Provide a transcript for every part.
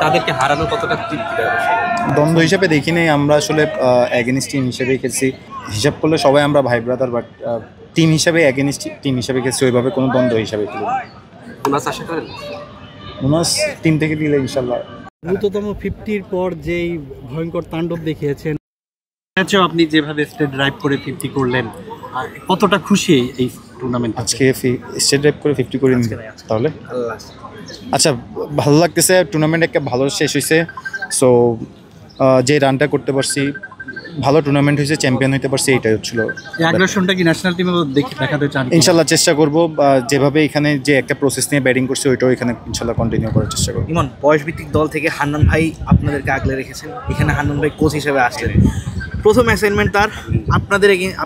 তাদেরকে হারানো কতটা তৃপ্তিদায়ক? দ্বন্দ্ব হিসেবে দেখি নাই, আমরা আসলে অ্যাগেনিস্ট টিম হিসেবে খেলছি। হিসাব করলে সবাই আমরা ভাই ব্রাদার, বাট টিম হিসাবে অ্যাগেনিস্ট টিম হিসাবে খেলছি, ওইভাবে কোনো দ্বন্দ্ব হিসাবে খেলি। বোনাস আশা করেন? বোনাস টিম থেকে দিলে ইনশাল্লাহ। দ্রুততম 50-র পর যেই ভয়ঙ্কর তাণ্ডব দেখিয়েছেন, ম্যাচেও আপনি যেভাবে স্টেট ড্রাইভ করে 50 করলেন, কতটা খুশি এই টুর্নামেন্ট? আজকে স্টেট ড্রাইভ করে 50 করি তাহলে আচ্ছা, ভালো লাগতেছে। টুর্নামেন্ট একটা ভালো শেষ হয়েছে। সো যে রানটা করতে পারছি, ভালো টুর্নামেন্ট হয়েছে, চ্যাম্পিয়ন হতে পারছি, এইটাই হচ্ছিল। এই আগ্রাসনটা কি ন্যাশনাল টিমে দেখাতে চান? ইনশাল্লাহ চেষ্টা করবো, যেভাবে এখানে যে একটা প্রসেস নিয়ে ব্যাটিং করছি ওইটাও এখানে ইনশাল্লাহ কন্টিনিউ করার চেষ্টা করবো। ইমন, বয়সভিত্তিক দল থেকে হান্নান ভাই আপনাদেরকে আগলে রেখেছেন, এখানে হান্নান ভাই কোচ হিসেবে আসলেন। প্রথম অ্যাসাইনমেন্ট তার,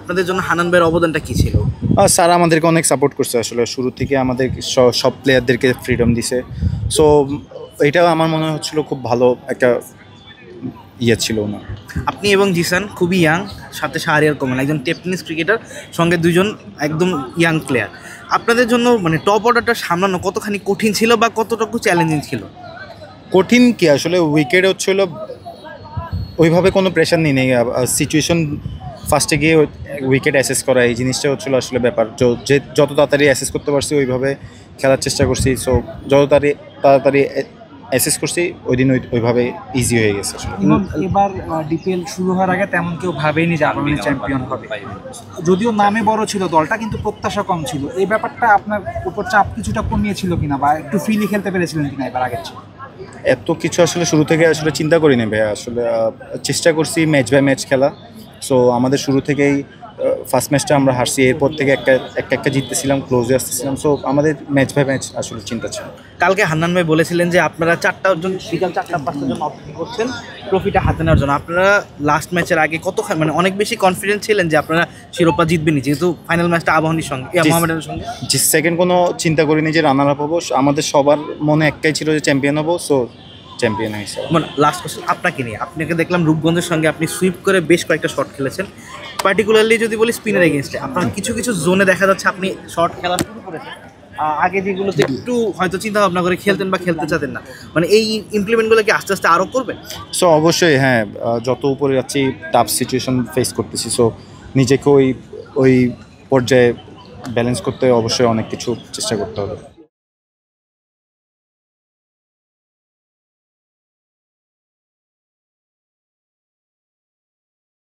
আপনাদের জন্য হান্নান ভাইয়ের অবদানটা কী ছিল? স্যার আমাদেরকে অনেক সাপোর্ট করছে, আসলে শুরু থেকে আমাদের সব প্লেয়ারদেরকে ফ্রিডম দিছে। সো এটাও আমার মনে হচ্ছিল খুব ভালো একটা ইয়ে ছিল না। আপনি এবং জিসান খুবই ইয়াং, সাথে শাহরিয়ার কমান একজন টেনিস ক্রিকেটার, সঙ্গে দুজন একদম ইয়াং প্লেয়ার। আপনাদের জন্য মানে টপ অর্ডারটা সামলানো কতখানি কঠিন ছিল বা কতটুকু চ্যালেঞ্জিং ছিল? কঠিন কি, আসলে উইকেট হচ্ছিল ওইভাবে কোনো প্রেশার নেই। সিচুয়েশন ফার্স্টে গিয়ে উইকেট অ্যাসেস করা, এই জিনিসটা হচ্ছিলো আসলে ব্যাপার। যে যত তাড়াতাড়ি অ্যাসেস করতে পারছি ওইভাবে খেলার চেষ্টা করছি। সো যত তাড়াতাড়ি অ্যাসেস করছি ওই দিন ওইভাবে ইজি হয়ে গেছে। এবার ডিপিএল শুরু হওয়ার আগে তেমন কেউ ভাবেনি যে আবাহনী চ্যাম্পিয়ন হবে, যদিও নামে বড় ছিল দলটা, কিন্তু প্রত্যাশা কম ছিল। এই ব্যাপারটা আপনার উপর চাপ কিছুটা কমিয়েছিল কিনা, বা একটু ফ্রিলি খেলতে পেরেছিলেন কিনা এবার আগের চেয়ে? এত কিছু আসলে শুরু থেকে আসলে চিন্তা করি না ভাইয়া, আসলে চেষ্টা করছি ম্যাচ বাই ম্যাচ খেলা। সো আমাদের শুরু থেকেই ফার্স্ট ম্যাচটা আমরা হারছি, এরপর থেকে একটা জিততেছিলাম, ক্লোজে আসতেছিলাম। সো আমাদের ম্যাচ বাই ম্যাচ আসলে চিন্তা ছিল। কালকে হান্নান ভাই বলেছিলেন যে আপনারা বিকাল 4টা-5টার জন্য অপেক্ষা করছেন ট্রফিটা হাতে নেওয়ার জন্য। আপনারা লাস্ট ম্যাচের আগে মানে অনেক বেশি কনফিডেন্ট ছিলেন যে আপনারা শিরোপা জিতবেনই, যেহেতু ফাইনাল ম্যাচটা আবাহনীর সঙ্গে, মোহামেডানের সঙ্গে। যে সেকেন্ড কোনো চিন্তা করিনি যে রানার আপ হবো, আমাদের সবার মনে একটাই ছিল যে চ্যাম্পিয়ন হবো। সো চ্যাম্পিয়ন হয়েছে। মানে লাস্ট কোশ্চেন আপনাকে নিয়ে, আপনাকে দেখলাম রূপগঞ্জের সঙ্গে আপনি সুইপ করে বেশ কয়েকটা শট খেলেছেন, পার্টিকুলারলি যদি বলি স্পিনের এগেনস্টে। আপনার কিছু জোনে দেখা যাচ্ছে আপনি শট খেলা শুরু করেছেন, আগে যেগুলোতে একটু হয়তো চিন্তা ভাবনা করে খেলতেন বা খেলতে চাতেন না, মানে এই ইমপ্লিমেন্টগুলো কি আস্তে আস্তে আরও করবেন? সো অবশ্যই হ্যাঁ, যত উপরে যাচ্ছি টাফ সিচুয়েশন ফেস করতেছি। সো নিজেকে ওই পর্যায়ে ব্যালেন্স করতে অবশ্যই অনেক কিছু চেষ্টা করতে হবে।